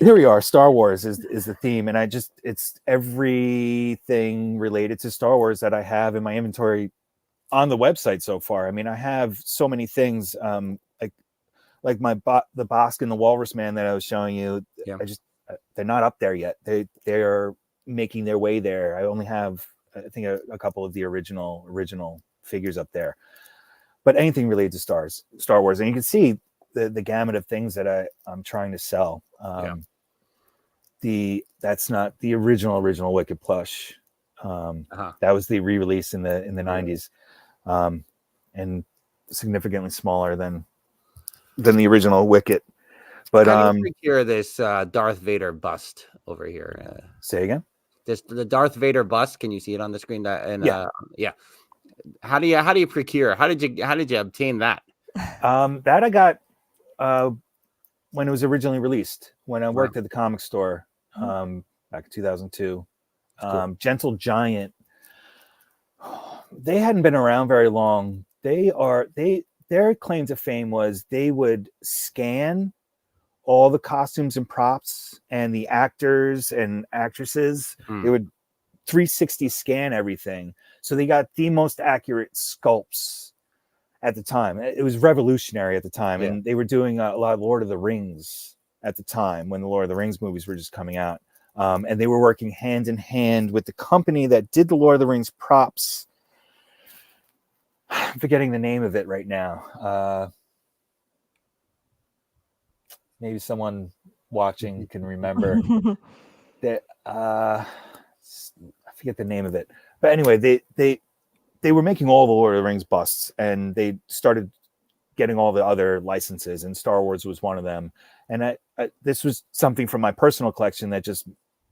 here we are. Star Wars is the theme, and it's everything related to Star Wars that I have in my inventory on the website so far. I mean, I have so many things, like the Bossk and the Walrus Man that I was showing you. They're not up there yet. They're making their way there. I only have, I think, a couple of the original figures up there. But anything related to Star Wars, and you can see the gamut of things that I'm trying to sell. That's not the original Wicked plush. That was the re-release in the 90s, and significantly smaller than the original Wicked. But how do you procure this Darth Vader bust over here? Say again. The Darth Vader bust. Can you see it on the screen? How do you procure? How did you obtain that? That I got when it was originally released. When I worked at the comic store back in 2002. Cool. Gentle Giant. They hadn't been around very long. Their claim to fame was they would scan all the costumes and props and the actors and actresses. They would 360 scan everything. So they got the most accurate sculpts at the time. It was revolutionary at the time, Yeah. and they were doing a lot of Lord of the Rings at the time when the Lord of the Rings movies were just coming out. And they were working hand in hand with the company that did the Lord of the Rings props. I'm forgetting the name of it right now. Maybe someone watching can remember that. I forget the name of it, but anyway, they were making all the Lord of the Rings busts, and they started getting all the other licenses, and Star Wars was one of them. And this was something from my personal collection that just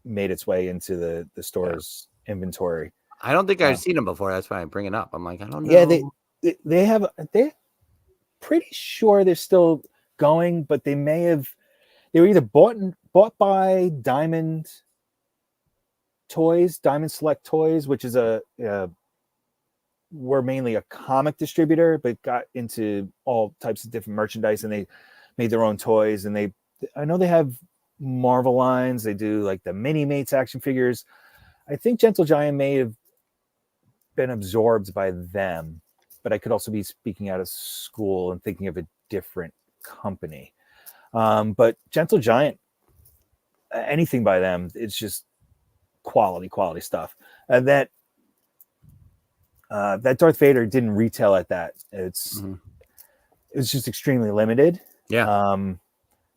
made its way into the store's inventory. I don't think I've seen them before. That's why I bring it up. I'm like, I don't know. Yeah, they're pretty sure they're still going, but they were either bought by Diamond Select Toys, which is were mainly a comic distributor, but got into all types of different merchandise, and they made their own toys. And I know they have Marvel lines. They do like the Mini Mates action figures. I think Gentle Giant may have been absorbed by them, but I could also be speaking out of school and thinking of a different company. But Gentle Giant, anything by them, it's just quality stuff. And that Darth Vader didn't retail at that. It was just extremely limited. Yeah.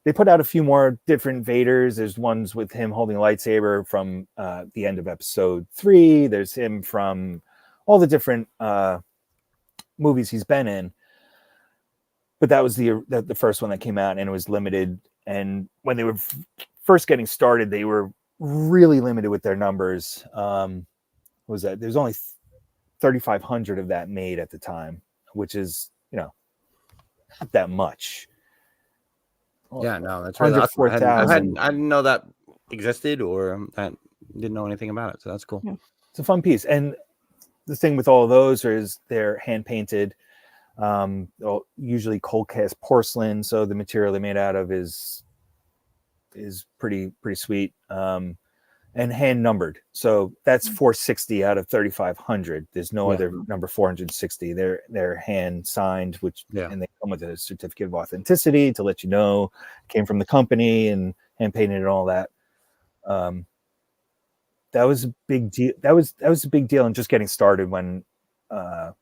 They put out a few more different Vaders. There's ones with him holding a lightsaber from the end of episode 3. There's him from all the different movies he's been in. But that was the first one that came out, and it was limited. And when they were first getting started, they were really limited with their numbers. What was that? There's only 3,500 of that made at the time, which is, not that much. Yeah, no, that's Under really awesome. 4,000. I didn't know that existed, or I didn't know anything about it. So that's cool. Yeah. It's a fun piece. And the thing with all of those is they're hand painted, usually cold cast porcelain. So the material they're made out of is pretty sweet. And hand numbered. So that's 460 out of 3,500. There's no other number 460. They're hand signed, and they come with a certificate of authenticity to let you know it came from the company, and hand painted and all that. That was a big deal. That was a big deal in just getting started when the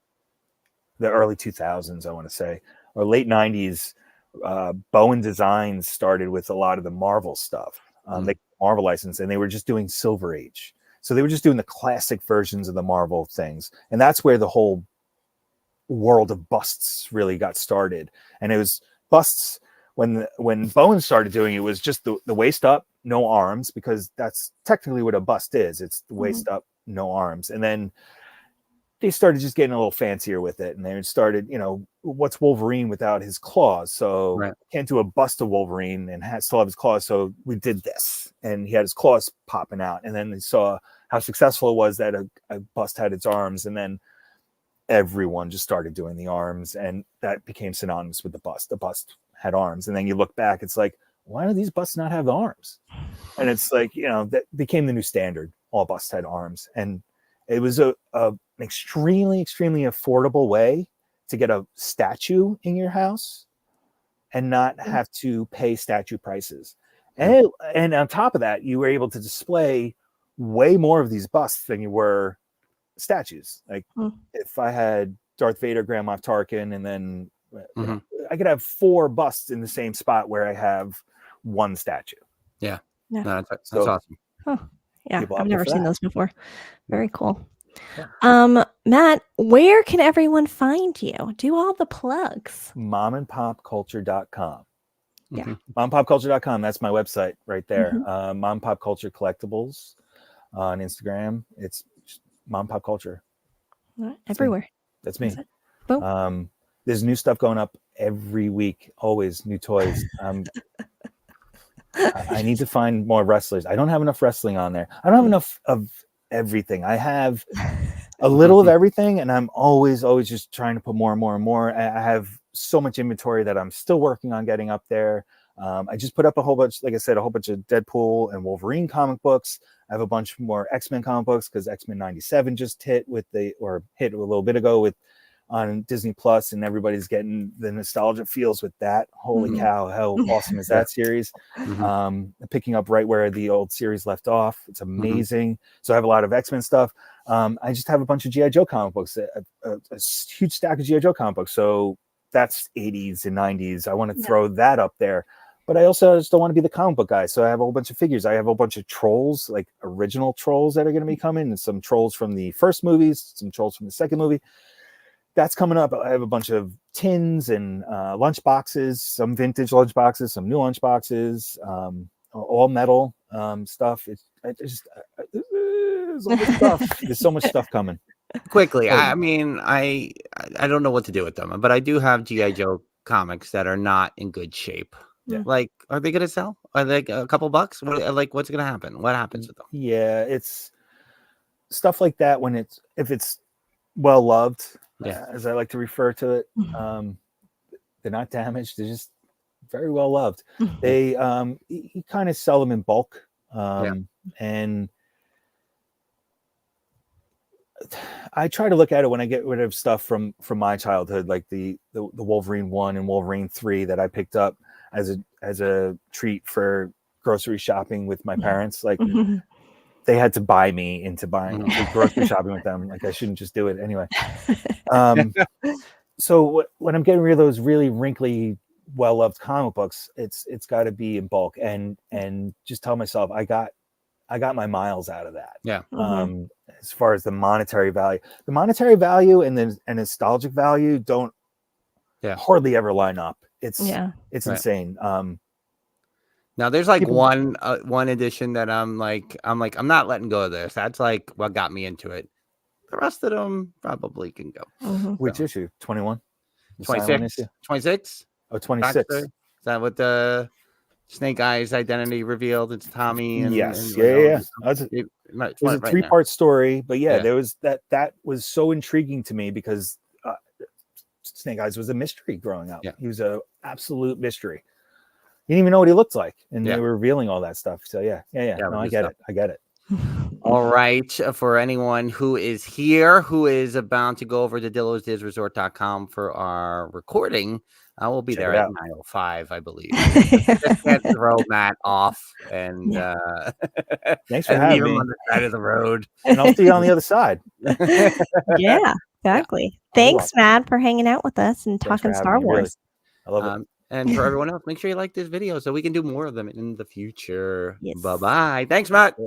early 2000s, I want to say, or late 90s. Bowen Designs started with a lot of the Marvel stuff. They Marvel license, and they were just doing Silver Age. So they were just doing the classic versions of the Marvel things. And that's where the whole world of busts really got started. And it was busts when Bowen started doing it, was just the waist up, no arms, because that's technically what a bust is. It's the waist up, no arms. And then they started just getting a little fancier with it. And they started, what's Wolverine without his claws? So can't do a bust of Wolverine and still have his claws. So we did this, and he had his claws popping out. And then they saw how successful it was that a bust had its arms. And then everyone just started doing the arms, and that became synonymous with the bust. The bust had arms. And then you look back, it's like, why do these busts not have the arms? And it's like, that became the new standard. All busts had arms. And it was an extremely, extremely affordable way to get a statue in your house and not have to pay statue prices. And on top of that, you were able to display way more of these busts than you were statues. Like if I had Darth Vader, Grand Moff Tarkin, and then I could have 4 busts in the same spot where I have 1 statue. Yeah. No, that's awesome. Huh. Yeah, People I've never for seen that. those before. Very cool. Yeah. Matt, where can everyone find you? Do all the plugs. momandpopculture.com. Yeah. Momandpopculture.com. That's my website right there. Mom and Pop Culture Collectibles on Instagram. It's Mom and Pop Culture. Everywhere. That's me. Boom. There's new stuff going up every week. Always new toys. I need to find more wrestlers. I don't have enough wrestling on there. I don't have enough of everything. I have a little of everything, and I'm always just trying to put more and more and more. I have so much inventory that I'm still working on getting up there. I just put up a whole bunch, like I said, a whole bunch of Deadpool and Wolverine comic books. I have a bunch more X-Men comic books because X-Men 97 just hit a little bit ago with on Disney Plus, and everybody's getting the nostalgia feels with that. Holy Mhm. cow, how awesome is that series? Picking up right where the old series left off. It's amazing. So I have a lot of X-Men stuff. I just have a bunch of G.I. Joe comic books, a huge stack of G.I. Joe comic books. So that's 80s and 90s. I want to throw that up there. But I also just don't want to be the comic book guy. So I have a whole bunch of figures. I have a whole bunch of trolls, like original trolls that are going to be coming, and some trolls from the first movies, some trolls from the second movie. That's coming up. I have a bunch of tins and lunch boxes, some vintage lunch boxes, some new lunch boxes, all metal stuff. There's all this stuff. There's so much stuff coming. Quickly, I mean, I don't know what to do with them, but I do have G.I. Joe comics that are not in good shape. Like, are they gonna sell? Are they a couple bucks? What's gonna happen? What happens with them? Yeah, it's stuff like that if it's well loved, as I like to refer to it. They're not damaged. They're just very well loved. They you kind of sell them in bulk, and I try to look at it when I get rid of stuff from my childhood, like the Wolverine 1 and Wolverine 3 that I picked up as a treat for grocery shopping with my parents. Like they had to buy me into buying grocery shopping with them. Like I shouldn't just do it anyway. So when I'm getting rid of those really wrinkly, well-loved comic books, it's got to be in bulk and just tell myself I got my miles out of that. Yeah. As far as the monetary value and the nostalgic value don't hardly ever line up. It's insane. Now there's like one edition that I'm not letting go of this. That's like what got me into it. The rest of them probably can go. Which issue? 21? 26? 26? Oh, 26. Is that what the Snake Eyes identity revealed? It's Tommy. And, yes. And, it was a 3-part story, but there was that was so intriguing to me because Snake Eyes was a mystery growing up. He was an absolute mystery. You didn't even know what he looked like, and they were revealing all that stuff. So no, I get it. All right. For anyone who is here, who is about to go over to DillosDizResort.com for our recording, I will be there at 9:05, I believe. Just can't throw Matt off and thanks for having me on the side of the road. And I'll see you on the other side. Yeah, exactly. Thanks, Matt, for hanging out with us and talking Star Wars. Really. I love it. And for everyone else, make sure you like this video so we can do more of them in the future. Yes. Bye-bye. Thanks, Matt.